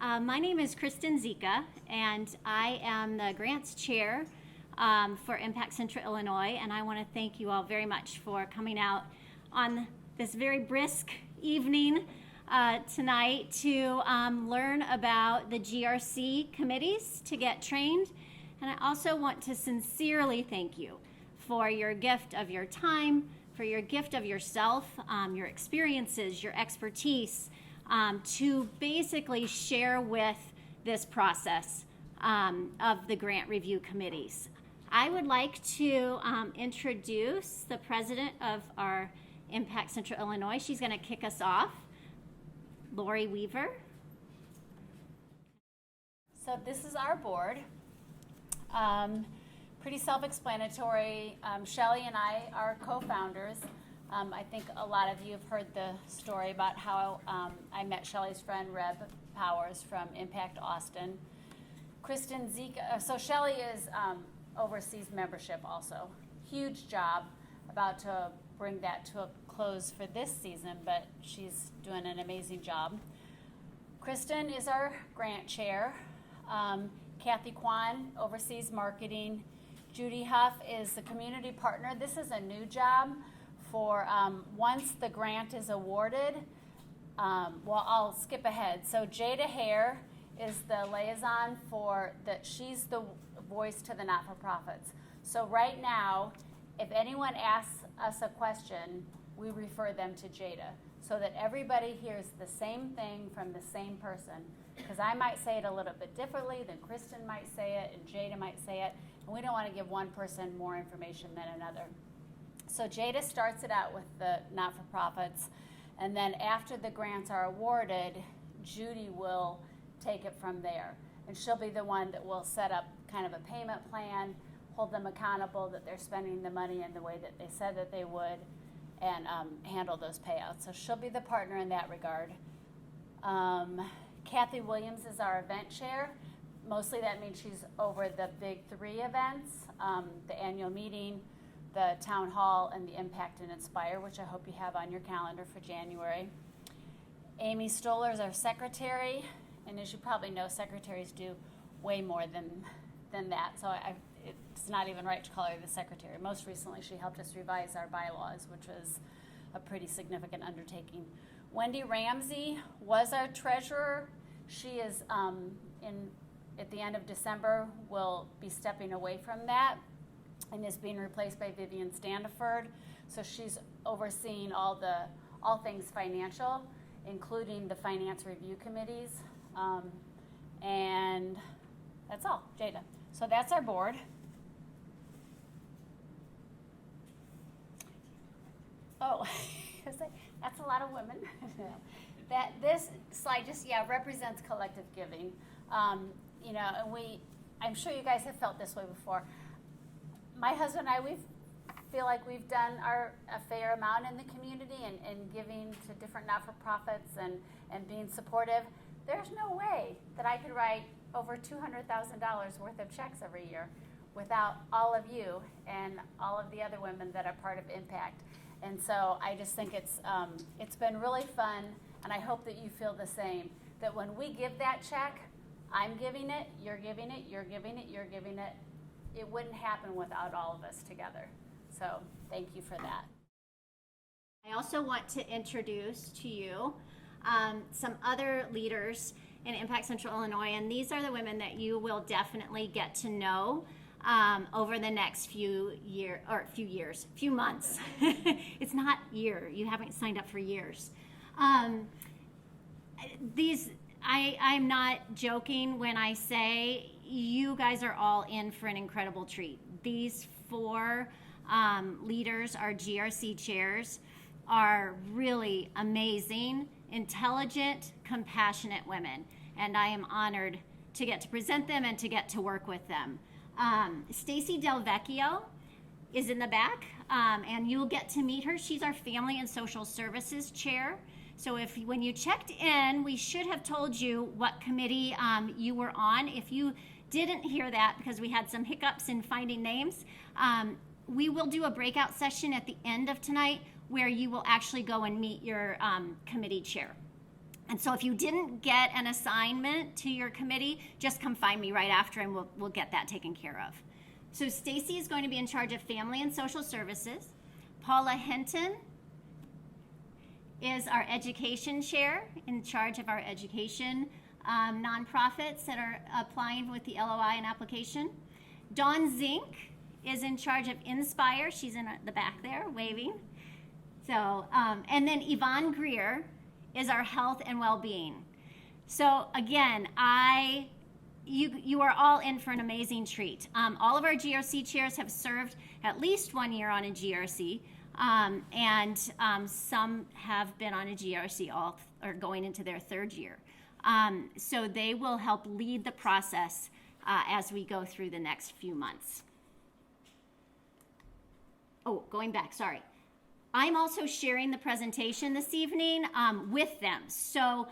My name is Kristin Zika, and I am the Grants Chair for Impact Central Illinois, and I want to thank you all very much for coming out on this very brisk evening tonight to learn about the GRC committees, to get trained. And I also want to sincerely thank you for your gift of your time, for your gift of yourself, your experiences, your expertise, to basically share with this process of the grant review committees. I would like to introduce the president of our Impact Central Illinois. She's going to kick us off, Lori Weaver. So this is our board. Pretty self-explanatory. Shelley and I are co-founders. I think a lot of you have heard the story about how I met Shelley's friend Reb Powers from Impact Austin. Kristin Zika, so Shelley is oversees membership also. Huge job, about to bring that to a close for this season, but she's doing an amazing job. Kristin is our grant chair. Kathy Kwan oversees marketing. Judy Huff is the community partner. This is a new job for once the grant is awarded. Well, I'll skip ahead. So Jada Hare is the liaison she's the voice to the not-for-profits. So right now, if anyone asks us a question, we refer them to Jada so that everybody hears the same thing from the same person. Because I might say it a little bit differently than Kristin might say it and Jada might say it, and we don't want to give one person more information than another. So Jada starts it out with the not-for-profits, and then after the grants are awarded, Judy will take it from there. And she'll be the one that will set up kind of a payment plan, hold them accountable that they're spending the money in the way that they said that they would, and handle those payouts. So she'll be the partner in that regard. Kathy Williams is our event chair. Mostly that means she's over the big three events, the annual meeting, the town hall, and the Impact and Inspire, which I hope you have on your calendar for January. Amy Stoller is our secretary, and as you probably know, secretaries do way more than that, so it's not even right to call her the secretary. Most recently, she helped us revise our bylaws, which was a pretty significant undertaking. Wendy Ramsey was our treasurer. She is, at the end of December, will be stepping away from that and is being replaced by Vivian Standiford. So she's overseeing all things financial, including the finance review committees. And that's all, Jada. So that's our board. Oh, that's a lot of women. This slide just represents collective giving. And I'm sure you guys have felt this way before. My husband and I, we feel like we've done a fair amount in the community and giving to different not-for-profits and being supportive. There's no way that I could write over $200,000 worth of checks every year without all of you and all of the other women that are part of Impact. And so I just think it's been really fun, and I hope that you feel the same, that when we give that check, I'm giving it, you're giving it, you're giving it, you're giving it. It wouldn't happen without all of us together. So thank you for that. I also want to introduce to you some other leaders in Impact Central Illinois, and these are the women that you will definitely get to know over the next few months. It's not year. You haven't signed up for years. I'm not joking when I say you guys are all in for an incredible treat. These four leaders, our GRC chairs, are really amazing, intelligent, compassionate women, and I am honored to get to present them and to get to work with them. Stacy Del Vecchio is in the back, and you'll get to meet her. She's our Family and Social Services chair. So when you checked in, we should have told you what committee you were on. If you didn't hear that because we had some hiccups in finding names, we will do a breakout session at the end of tonight where you will actually go and meet your committee chair. And so if you didn't get an assignment to your committee, just come find me right after and we'll get that taken care of. So Stacy is going to be in charge of Family and Social Services. Paula Hinton is our Education Chair, in charge of our education nonprofits that are applying with the LOI and application. Dawn Zink is in charge of Inspire. She's in the back there waving. So, and then Yvonne Greer is our Health and Well-Being. So again, you are all in for an amazing treat. All of our GRC chairs have served at least 1 year on a GRC, and some have been on a GRC or going into their 3rd year. So they will help lead the process as we go through the next few months. Oh, going back, sorry. I'm also sharing the presentation this evening with them. So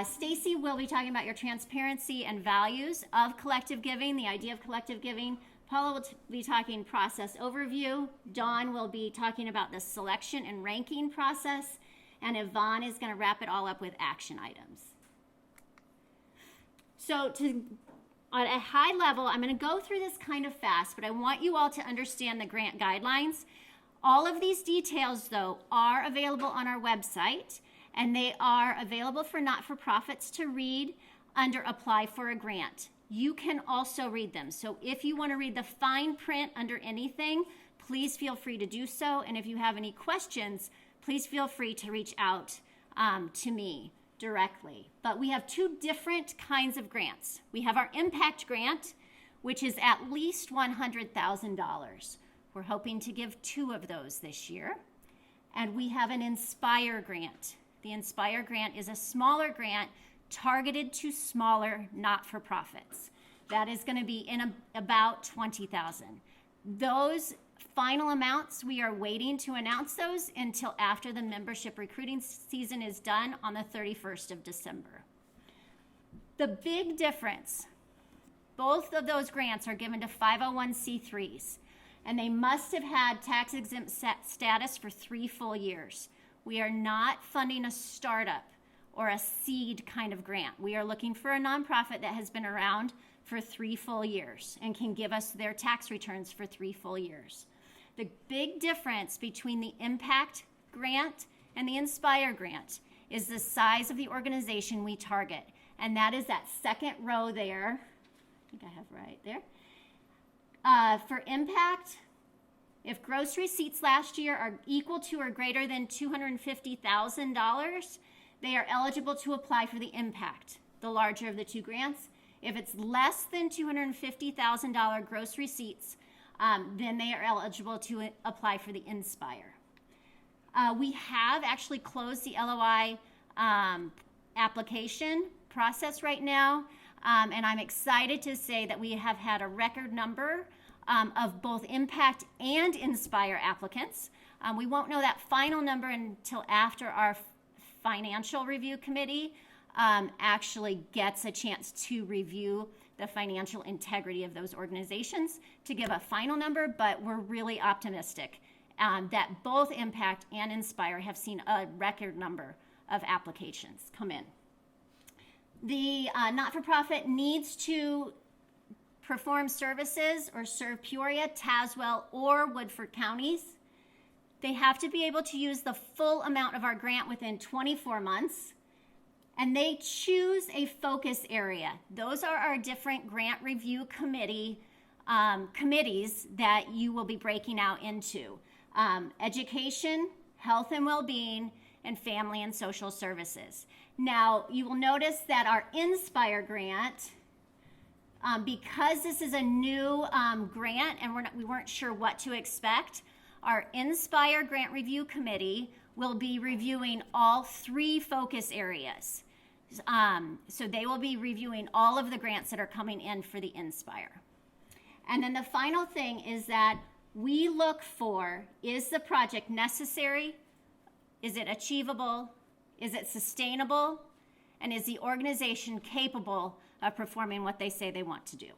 Stacy will be talking about your transparency and values of collective giving, the idea of collective giving. Paula will be talking process overview. Dawn will be talking about the selection and ranking process. And Yvonne is going to wrap it all up with action items. So at a high level, I'm going to go through this kind of fast, but I want you all to understand the grant guidelines. All of these details, though, are available on our website, and they are available for not-for-profits to read under Apply for a Grant. You can also read them. So if you want to read the fine print under anything, please feel free to do so. And if you have any questions, please feel free to reach out to me directly. But we have 2 different kinds of grants. We have our impact grant, which is at least $100,000. We're hoping to give 2 of those this year. And we have an Inspire grant. The Inspire grant is a smaller grant targeted to smaller not-for-profits. That is going to be in about $20,000. Those final amounts, we are waiting to announce those until after the membership recruiting season is done on the 31st of December. The big difference, both of those grants are given to 501c3s. And they must have had tax-exempt status for 3 full years. We are not funding a startup or a seed kind of grant. We are looking for a nonprofit that has been around for 3 full years and can give us their tax returns for 3 full years. The big difference between the Impact Grant and the Inspire Grant is the size of the organization we target. And that is that second row there. I think I have right there. For Impact, if gross receipts last year are equal to or greater than $250,000, they are eligible to apply for the Impact, the larger of the 2 grants. If it's less than $250,000 gross receipts, then they are eligible to apply for the Inspire. We have actually closed the LOI application process right now. And I'm excited to say that we have had a record number of both Impact and Inspire applicants. We won't know that final number until after our financial review committee actually gets a chance to review the financial integrity of those organizations to give a final number, but we're really optimistic that both Impact and Inspire have seen a record number of applications come in. The not-for-profit needs to perform services or serve Peoria, Tazewell, or Woodford counties. They have to be able to use the full amount of our grant within 24 months, and they choose a focus area. Those are our different grant review committees that you will be breaking out into. Education, health and well-being, and family and social services. Now, you will notice that our Inspire grant, because this is a new grant and we weren't sure what to expect, our Inspire Grant Review Committee will be reviewing all 3 focus areas. So they will be reviewing all of the grants that are coming in for the Inspire. And then the final thing is that we look for, is the project necessary? Is it achievable? Is it sustainable? And is the organization capable of performing what they say they want to do?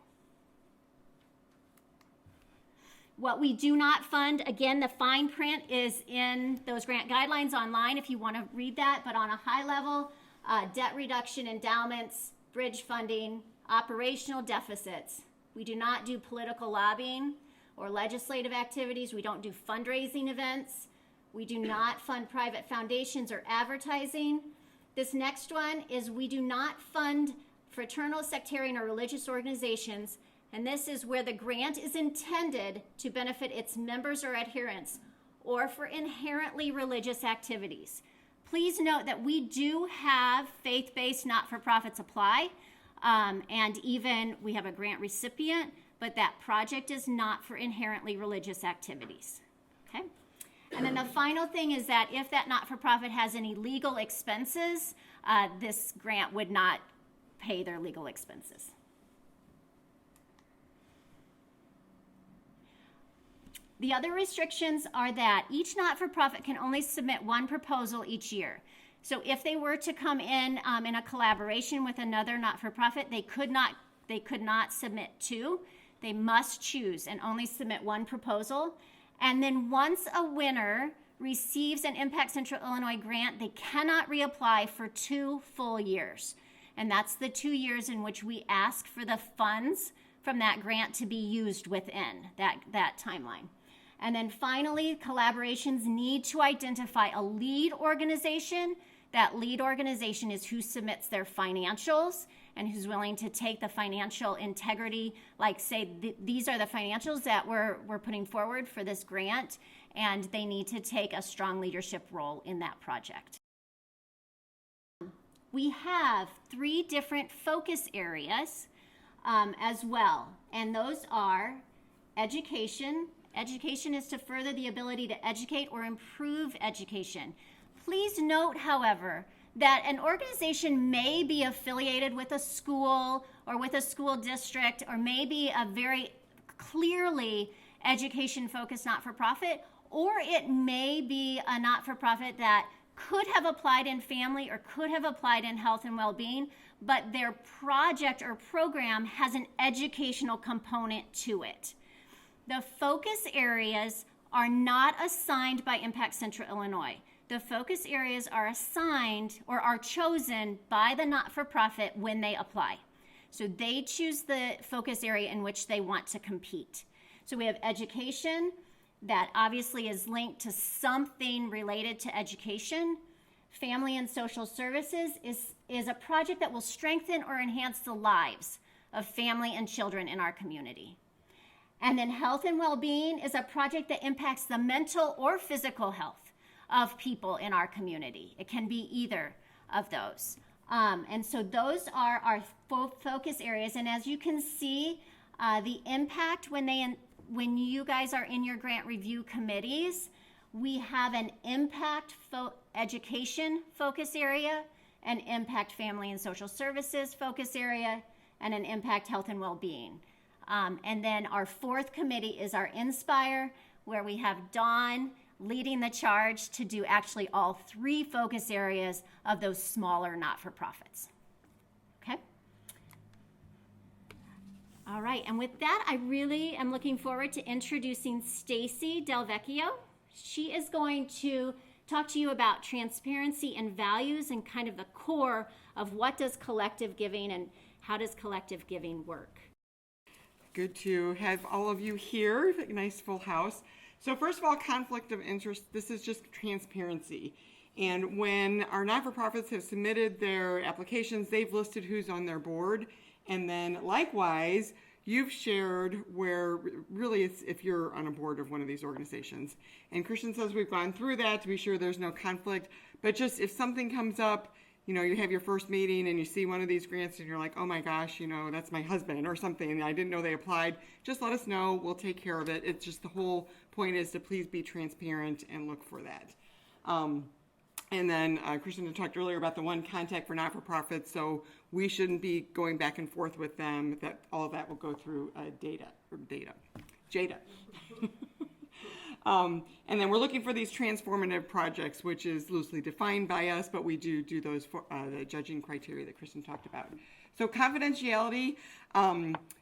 What we do not fund, again, the fine print is in those grant guidelines online if you want to read that, but on a high level, debt reduction endowments, bridge funding, operational deficits. We do not do political lobbying or legislative activities. We don't do fundraising events. We do not fund private foundations or advertising. This next one is we do not fund fraternal, sectarian, or religious organizations, and this is where the grant is intended to benefit its members or adherents or for inherently religious activities. Please note that we do have faith-based not-for-profits apply, and even we have a grant recipient, but that project is not for inherently religious activities, okay? And then the final thing is that if that not-for-profit has any legal expenses, this grant would not pay their legal expenses. The other restrictions are that each not-for-profit can only submit one proposal each year. So if they were to come in a collaboration with another not-for-profit, they could not submit two. They must choose and only submit one proposal. And then once a winner receives an Impact Central Illinois grant, they cannot reapply for 2 full years. And that's the 2 years in which we ask for the funds from that grant to be used within that timeline. And then finally, collaborations need to identify a lead organization. That lead organization is who submits their financials and who's willing to take the financial integrity, like say, these are the financials that we're putting forward for this grant, and they need to take a strong leadership role in that project. We have 3 different focus areas as well, and those are education. Education is to further the ability to educate or improve education. Please note, however, that an organization may be affiliated with a school or with a school district or maybe a very clearly education-focused not-for-profit, or it may be a not-for-profit that could have applied in family or could have applied in health and well-being, but their project or program has an educational component to it. The focus areas are not assigned by Impact Central Illinois. The focus areas are assigned or are chosen by the not-for-profit when they apply. So they choose the focus area in which they want to compete. So we have education that obviously is linked to something related to education. Family and social services is a project that will strengthen or enhance the lives of family and children in our community. And then health and well-being is a project that impacts the mental or physical health of people in our community. It can be either of those. And so those are our focus areas. And as you can see, the impact when you guys are in your grant review committees, we have an impact education focus area, an impact family and social services focus area, and an impact health and well-being. And then our 4th committee is our Inspire, where we have Dawn leading the charge to do actually all 3 focus areas of those smaller not-for-profits. Okay? All right, and with that, I really am looking forward to introducing Stacy Del Vecchio. She is going to talk to you about transparency and values and kind of the core of what does collective giving and how does collective giving work. Good to have all of you here. A nice full house. So first of all, conflict of interest. This is just transparency. And when our not-for-profits have submitted their applications, they've listed who's on their board. And then likewise, you've shared where really it's if you're on a board of one of these organizations. And Kristin says we've gone through that to be sure there's no conflict. But just if something comes up, you know, you have your first meeting and you see one of these grants and you're like, oh my gosh, you know, that's my husband or something, and I didn't know they applied, just let us know. We'll take care of it. It's just the whole point is to please be transparent and look for that. And then Kristin had talked earlier about the one contact for not-for-profits, so we shouldn't be going back and forth with them. That all of that will go through JADA. And then we're looking for these transformative projects, which is loosely defined by us, but we do those for the judging criteria that Kristin talked about. So confidentiality,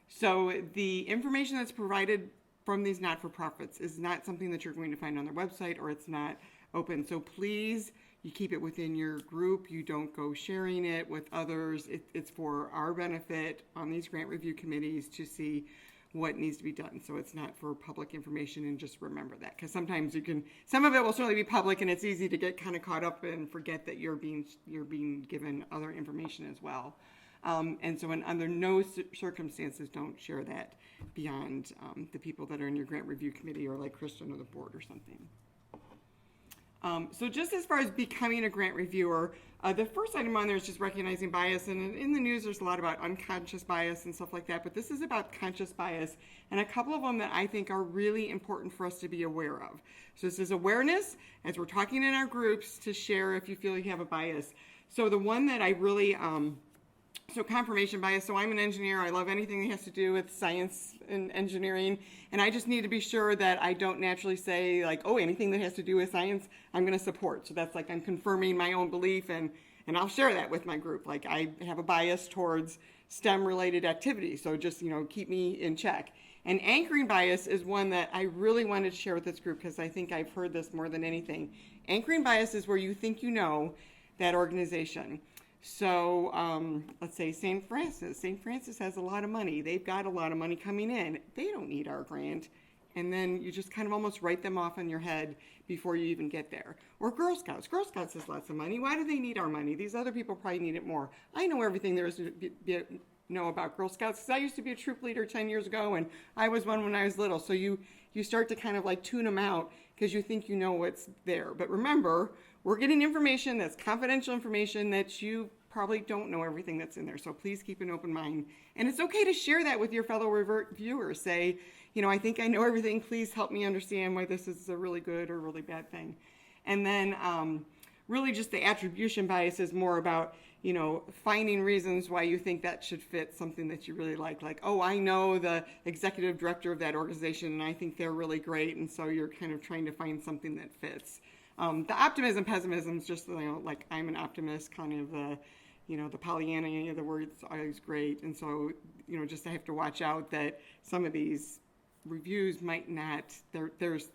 so the information that's provided from these not-for-profits is not something that you're going to find on their website, or it's not open. So please, you keep it within your group. You don't go sharing it with others. It's for our benefit on these grant review committees to see what needs to be done. So it's not for public information, and just remember that, because sometimes some of it will certainly be public, and it's easy to get kind of caught up and forget that you're being given other information as well. And so under no circumstances, don't share that beyond the people that are in your grant review committee, or like Kristin or the board or something. So just as far as becoming a grant reviewer, the first item on there is just recognizing bias. And in the news, there's a lot about unconscious bias and stuff like that. But this is about conscious bias, and a couple of them that I think are really important for us to be aware of. So this is awareness as we're talking in our groups to share if you feel you have a bias. So the one that I really, so confirmation bias. So I'm an engineer. I love anything that has to do with science and engineering. And I just need to be sure that I don't naturally say like, oh, anything that has to do with science, I'm going to support. So that's like I'm confirming my own belief, and I'll share that with my group. Like I have a bias towards STEM related activities. So just, keep me in check. And anchoring bias is one that I really wanted to share with this group, because I think I've heard this more than anything. Anchoring bias is where you think you know that organization. So let's say St. Francis. St. Francis has a lot of money. They've got a lot of money coming in. They don't need our grant. And then you just kind of almost write them off in your head before you even get there. Or Girl Scouts. Girl Scouts has lots of money. Why do they need our money? These other people probably need it more. I know everything there is to know about Girl Scouts, because I used to be a troop leader 10 years ago, and I was one when I was little. So you start to kind of like tune them out because you think you know what's there. But remember, we're getting information that's confidential information that you probably don't know everything that's in there. So please keep an open mind. And it's okay to share that with your fellow reviewers. Say, I think I know everything. Please help me understand why this is a really good or really bad thing. And then really just the attribution bias is more about, finding reasons why you think that should fit something that you really like. Like, oh, I know the executive director of that organization, and I think they're really great. And so you're kind of trying to find something that fits. The optimism, pessimism is just, like I'm an optimist, kind of the Pollyanna, the word's always great. And so, just I have to watch out that some of these reviews might not, there's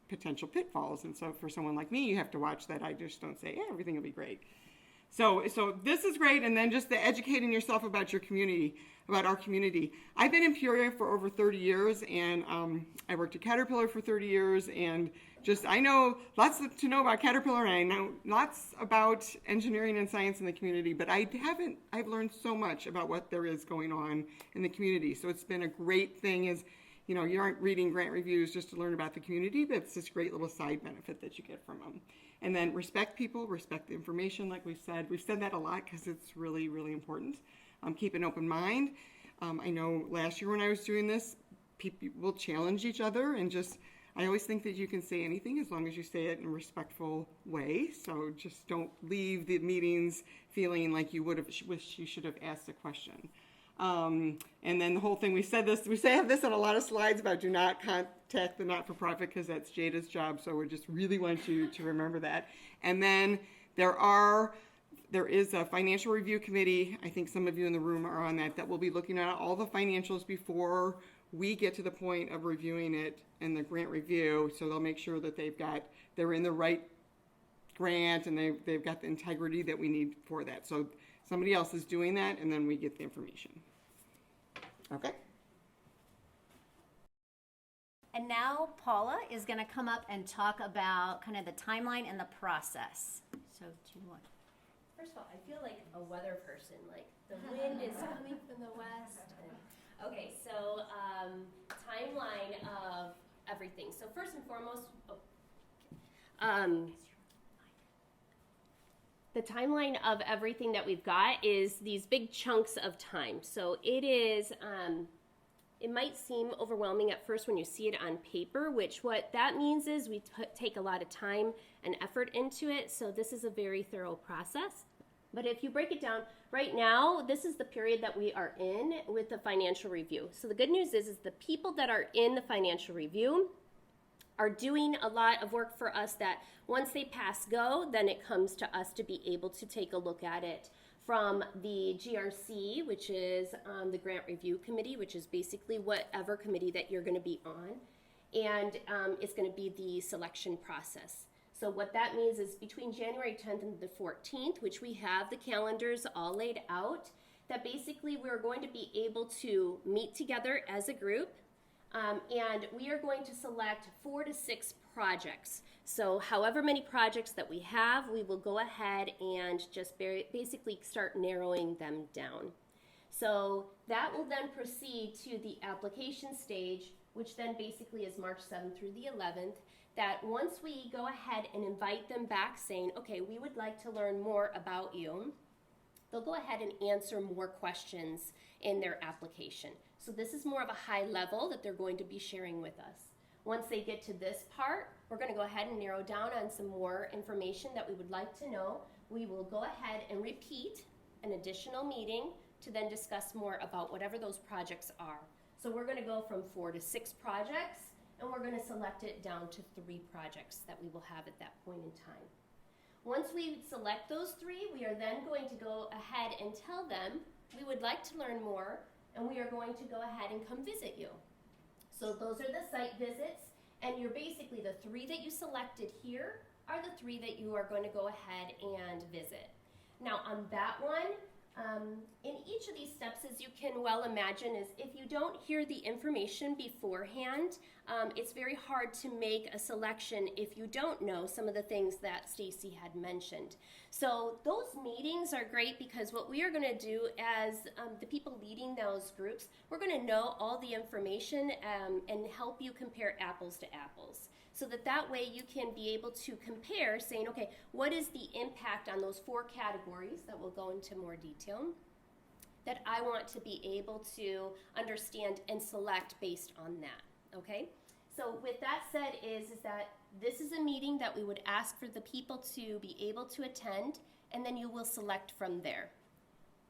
potential pitfalls. And so for someone like me, you have to watch that. I just don't say, yeah, everything will be great. So this is great. And then just the educating yourself about your community, about our community. I've been in Peoria for over 30 years, and I worked at Caterpillar for 30 years, and I know lots to know about Caterpillar, and I know lots about engineering and science in the community, but I've learned so much about what there is going on in the community. So it's been a great thing you aren't reading grant reviews just to learn about the community, but it's this great little side benefit that you get from them. And then respect people, respect the information, like we've said. We've said that a lot because it's really, really important. Keep an open mind. I know last year when I was doing this, people will challenge each other, and I always think that you can say anything as long as you say it in a respectful way. So just don't leave the meetings feeling like you wish you should have asked a question. And then the whole thing, we have this on a lot of slides about do not contact the not-for-profit, because that's Jada's job. So we just really want you to remember that. And then there is a financial review committee. I think some of you in the room are on that will be looking at all the financials before we get to the point of reviewing it in the grant review. So they'll make sure that they're in the right grant, and they've got the integrity that we need for that. So somebody else is doing that, and then we get the information. Okay. And now Paula is going to come up and talk about kind of the timeline and the process. So do you want? First of all, I feel like a weather person. Like the wind is coming from the west. Okay, so timeline of everything. So first and foremost, the timeline of everything that we've got is these big chunks of time. So it is, it might seem overwhelming at first when you see it on paper, which what that means is we take a lot of time and effort into it. So this is a very thorough process. But if you break it down, right now, this is the period that we are in with the financial review. So the good news is the people that are in the financial review are doing a lot of work for us that once they pass go, then it comes to us to be able to take a look at it from the GRC, which is the Grant Review Committee, which is basically whatever committee that you're going to be on. and it's going to be the selection process. So what that means is between January 10th and the 14th, which we have the calendars all laid out, that basically we're going to be able to meet together as a group, and we are going to select 4 to 6 projects. So however many projects that we have, we will go ahead and just basically start narrowing them down. So that will then proceed to the application stage, which then basically is March 7th through the 11th, that once we go ahead and invite them back saying, okay, we would like to learn more about you, they'll go ahead and answer more questions in their application. So this is more of a high level that they're going to be sharing with us. Once they get to this part, we're going to go ahead and narrow down on some more information that we would like to know. We will go ahead and repeat an additional meeting to then discuss more about whatever those projects are. So we're going to go from 4 to 6 projects, and we're going to select it down to 3 projects that we will have at that point in time. Once we select those 3, we are then going to go ahead and tell them we would like to learn more, and we are going to go ahead and come visit you. So those are the site visits, and you're basically the 3 that you selected here are the 3 that you are going to go ahead and visit. Now on that one, in each of these steps, as you can well imagine, is if you don't hear the information beforehand, it's very hard to make a selection if you don't know some of the things that Stacy had mentioned. So those meetings are great because what we are going to do as the people leading those groups, we're going to know all the information and help you compare apples to apples. So that way you can be able to compare, saying, okay, what is the impact on those 4 categories that we'll go into more detail that I want to be able to understand and select based on that, okay? So with that said is that this is a meeting that we would ask for the people to be able to attend, and then you will select from there.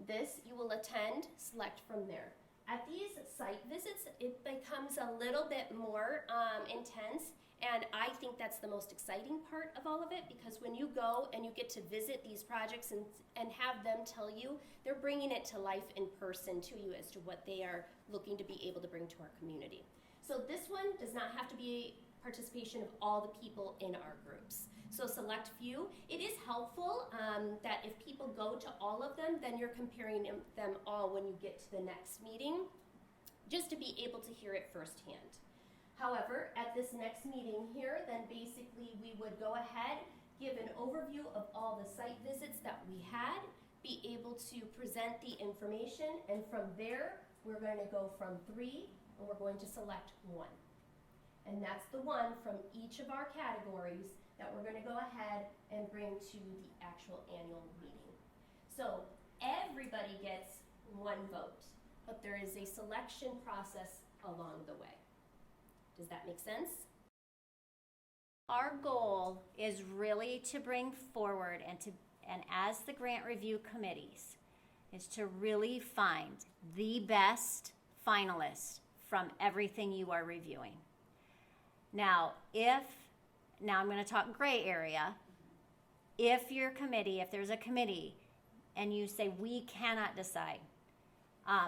This you will attend, select from there. At these site visits, it becomes a little bit more intense. And I think that's the most exciting part of all of it, because when you go and you get to visit these projects and have them tell you, they're bringing it to life in person to you as to what they are looking to be able to bring to our community. So this one does not have to be participation of all the people in our groups. So select few. It is helpful that if people go to all of them, then you're comparing them all when you get to the next meeting, just to be able to hear it firsthand. However, at this next meeting here, then basically we would go ahead, give an overview of all the site visits that we had, be able to present the information, and from there, we're going to go from 3, and we're going to select 1. And that's the one from each of our categories that we're going to go ahead and bring to the actual annual meeting. So everybody gets 1 vote, but there is a selection process along the way. Does that make sense? Our goal is really to bring forward and as the grant review committees, is to really find the best finalists from everything you are reviewing. Now I'm going to talk gray area. If there's a committee and you say we cannot decide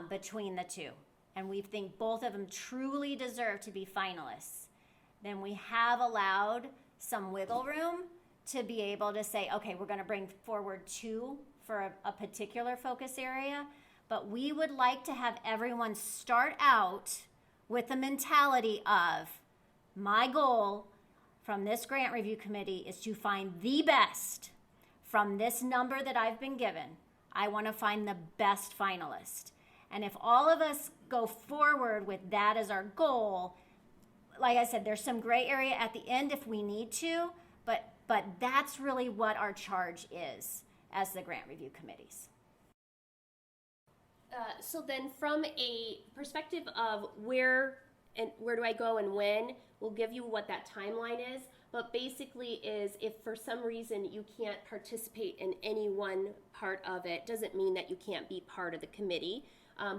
between the 2, and we think both of them truly deserve to be finalists, then we have allowed some wiggle room to be able to say, okay, we're going to bring forward 2 for a particular focus area, but we would like to have everyone start out with the mentality of, my goal from this grant review committee is to find the best from this number that I've been given. I want to find the best finalist. And if all of us go forward with that as our goal, like I said, there's some gray area at the end if we need to, but that's really what our charge is as the grant review committees. So then from a perspective of where do I go and when, we'll give you what that timeline is, but basically is if for some reason you can't participate in any one part of it, doesn't mean that you can't be part of the committee.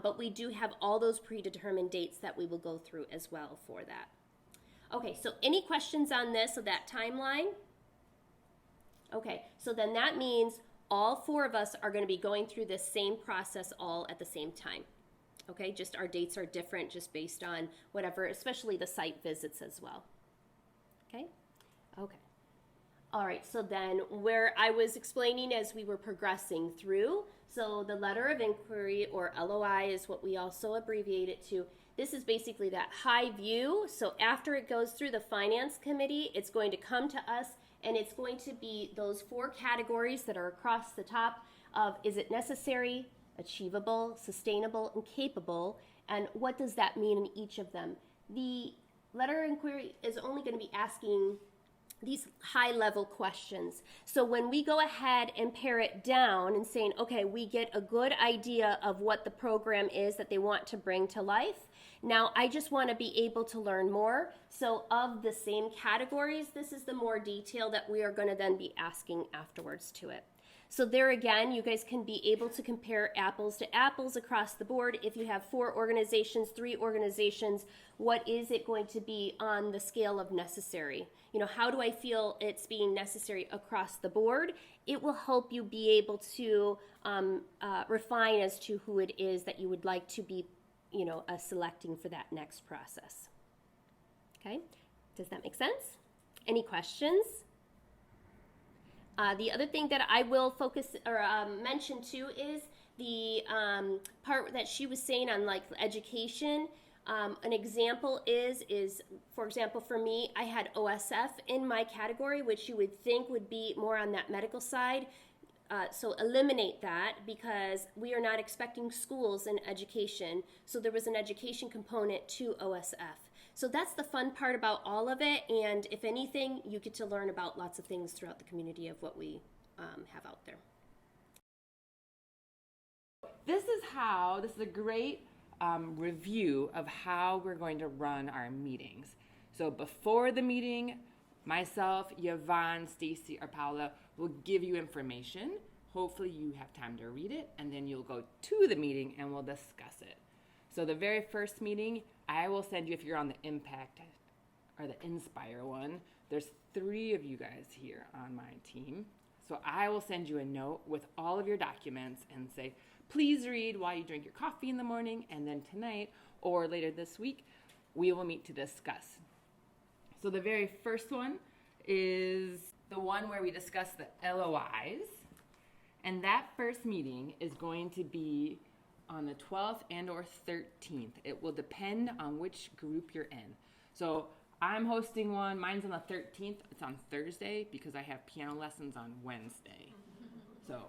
But we do have all those predetermined dates that we will go through as well for that. Okay, so any questions on this, so that timeline? Okay, so then that means all 4 of us are going to be going through this same process all at the same time. Okay, just our dates are different just based on whatever, especially the site visits as well. Okay? Okay. All right, so then where I was explaining as we were progressing through, so the letter of inquiry, or LOI, is what we also abbreviate it to. This is basically that high view. So after it goes through the finance committee, it's going to come to us, and it's going to be those 4 categories that are across the top of, is it necessary, achievable, sustainable, and capable, and what does that mean in each of them? The letter of inquiry is only going to be asking these high-level questions. So when we go ahead and pare it down and saying, okay, we get a good idea of what the program is that they want to bring to life. Now, I just want to be able to learn more. So of the same categories, this is the more detail that we are going to then be asking afterwards to it. So there again, you guys can be able to compare apples to apples across the board. If you have 4 organizations, 3 organizations, what is it going to be on the scale of necessary? You know, how do I feel it's being necessary across the board? It will help you be able to refine as to who it is that you would like to be, you know, selecting for that next process. Okay, does that make sense? Any questions? The other thing that I will focus or mention too is the part that she was saying on like education. An example is for example for me, I had OSF in my category, which you would think would be more on that medical side. So eliminate that because we are not expecting schools in education. So there was an education component to OSF. So that's the fun part about all of it, and if anything, you get to learn about lots of things throughout the community of what we have out there. This is a great review of how we're going to run our meetings. So before the meeting, myself, Yvonne, Stacy, or Paula will give you information. Hopefully you have time to read it, and then you'll go to the meeting and we'll discuss it. So the very first meeting, I will send you, if you're on the Impact or the Inspire one, there's 3 of you guys here on my team. So I will send you a note with all of your documents and say, please read while you drink your coffee in the morning, and then tonight or later this week, we will meet to discuss. So the very first one is the one where we discuss the LOIs, and that first meeting is going to be on the 12th and or 13th. It will depend on which group you're in. So I'm hosting one, mine's on the 13th, it's on Thursday because I have piano lessons on Wednesday. So,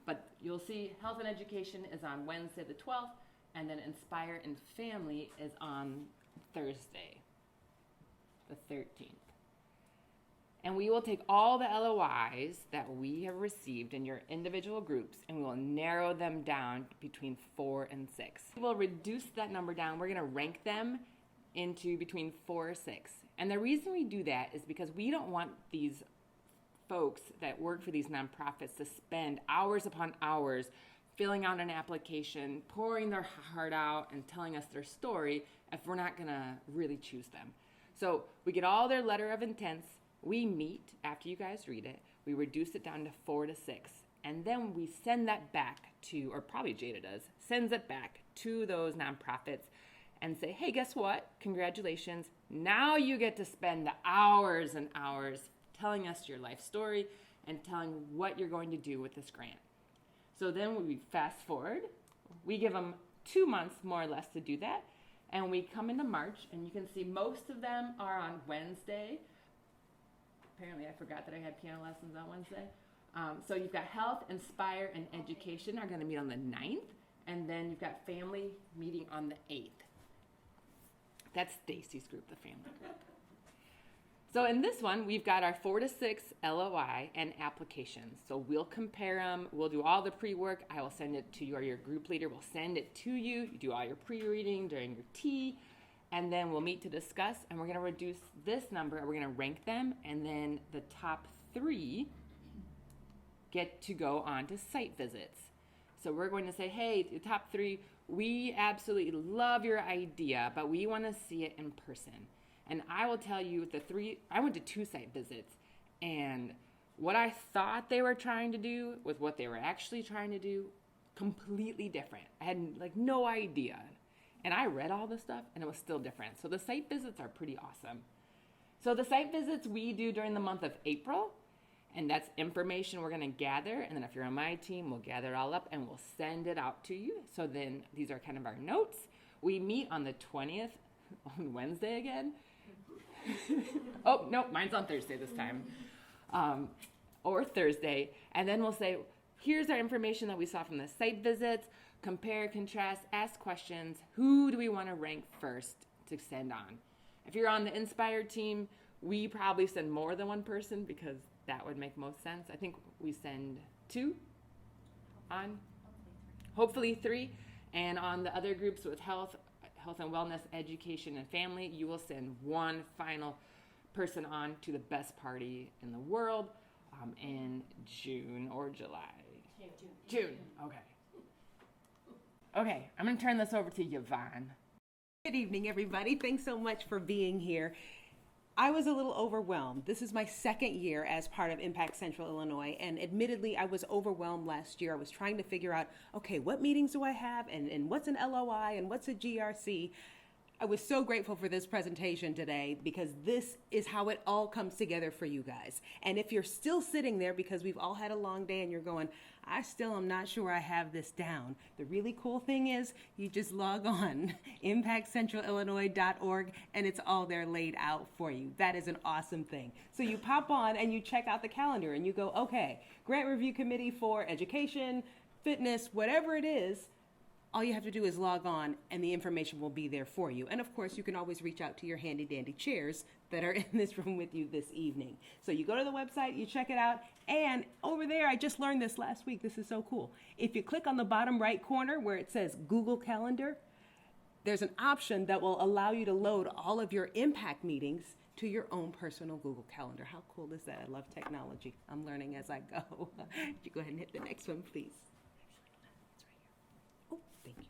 but you'll see Health and Education is on Wednesday the 12th, and then Inspire and Family is on Thursday, the 13th. And we will take all the LOIs that we have received in your individual groups, and we will narrow them down between 4 and 6. We will reduce that number down. We're going to rank them into between 4 or 6. And the reason we do that is because we don't want these folks that work for these nonprofits to spend hours upon hours filling out an application, pouring their heart out, and telling us their story if we're not going to really choose them. So we get all their letter of intents. We meet after you guys read it. We reduce it down to 4 to 6. And then we send that back to, or probably Jada does, sends it back to those nonprofits and say, hey, guess what? Congratulations. Now you get to spend the hours and hours telling us your life story and telling what you're going to do with this grant. So then we fast forward. We give them 2 months more or less to do that. And we come into March, and you can see most of them are on Wednesday. Apparently I forgot that I had piano lessons on Wednesday. So you've got Health, Inspire, and Education are going to meet on the 9th. And then you've got Family meeting on the 8th. That's Stacy's group, the family group. So in this one, we've got our 4 to 6 LOI and applications. So we'll compare them. We'll do all the pre-work. I will send it to you, or your group leader will send it to you. You do all your pre-reading during your tea. And then we'll meet to discuss, and we're going to reduce this number, and we're going to rank them, and then the top 3 get to go on to site visits. So we're going to say, hey, the top 3, we absolutely love your idea, but we want to see it in person. And I will tell you, I went to 2 site visits, and what I thought they were trying to do with what they were actually trying to do, completely different. I had like no idea. And I read all this stuff and it was still different. So the site visits are pretty awesome. So the site visits we do during the month of April, and that's information we're going to gather. And then if you're on my team, we'll gather it all up and we'll send it out to you. So then these are kind of our notes. We meet on the 20th on Wednesday again. Oh, no, mine's on Thursday this time. Or Thursday. And then we'll say, here's our information that we saw from the site visits. Compare, contrast, ask questions. Who do we want to rank first to send on? If you're on the Inspired team, we probably send more than one person because that would make most sense. I think we send 2 on, hopefully 3. And on the other groups with health and wellness, education, and family, you will send 1 final person on to the best party in the world in June or July. June. Okay. Okay, I'm going to turn this over to Yvonne. Good evening, everybody. Thanks so much for being here. I was a little overwhelmed. This is my second year as part of Impact Central Illinois, and admittedly, I was overwhelmed last year. I was trying to figure out, okay, what meetings do I have, and what's an LOI, and what's a GRC? I was so grateful for this presentation today because this is how it all comes together for you guys. And if you're still sitting there because we've all had a long day and you're going, I still am not sure I have this down, the really cool thing is you just log on, impactcentralillinois.org, and it's all there laid out for you. That is an awesome thing. So you pop on and you check out the calendar and you go, okay, grant review committee for education, fitness, whatever it is. All you have to do is log on and the information will be there for you. And of course, you can always reach out to your handy dandy chairs that are in this room with you this evening. So you go to the website, you check it out, and over there, I just learned this last week. This is so cool. If you click on the bottom right corner where it says Google Calendar, there's an option that will allow you to load all of your impact meetings to your own personal Google Calendar. How cool is that? I love technology. I'm learning as I go. You go ahead and hit the next one, please. Oh, thank you.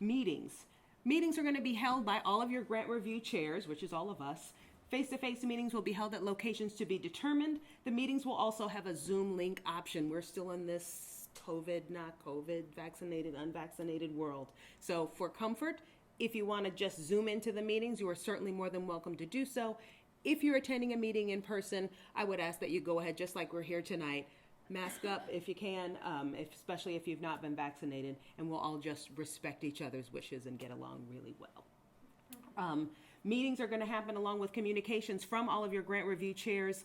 Meetings. Meetings are going to be held by all of your grant review chairs, which is all of us. Face-to-face meetings will be held at locations to be determined. The meetings will also have a Zoom link option. We're still in this COVID, not COVID, vaccinated, unvaccinated world. So for comfort, if you want to just Zoom into the meetings, you are certainly more than welcome to do so. If you're attending a meeting in person, I would ask that you go ahead, just like we're here tonight, mask up if you can, especially if you've not been vaccinated, and we'll all just respect each other's wishes and get along really well. Meetings are going to happen along with communications from all of your grant review chairs.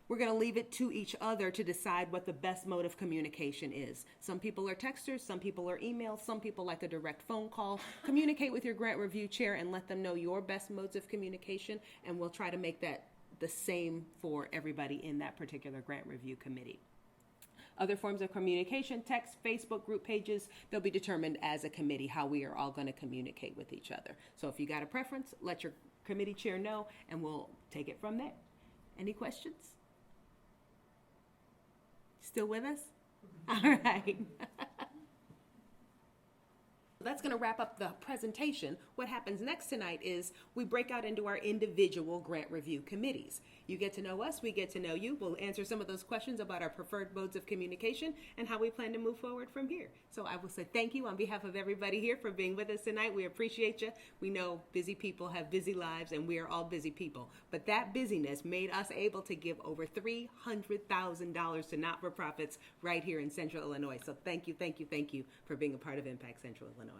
We're going to leave it to each other to decide what the best mode of communication is. Some people are texters, some people are emails, some people like a direct phone call. Communicate with your grant review chair and let them know your best modes of communication, and we'll try to make that the same for everybody in that particular grant review committee. Other forms of communication, text, Facebook group pages, they'll be determined as a committee how we are all going to communicate with each other. So if you got a preference, let your committee chair know and we'll take it from there. Any questions? Still with us? All right. That's going to wrap up the presentation. What happens next tonight is we break out into our individual grant review committees. You get to know us, we get to know you. We'll answer some of those questions about our preferred modes of communication and how we plan to move forward from here. So I will say thank you on behalf of everybody here for being with us tonight. We appreciate you. We know busy people have busy lives and we are all busy people. But that busyness made us able to give over $300,000 to not-for-profits right here in Central Illinois. So thank you, thank you, thank you for being a part of Impact Central Illinois.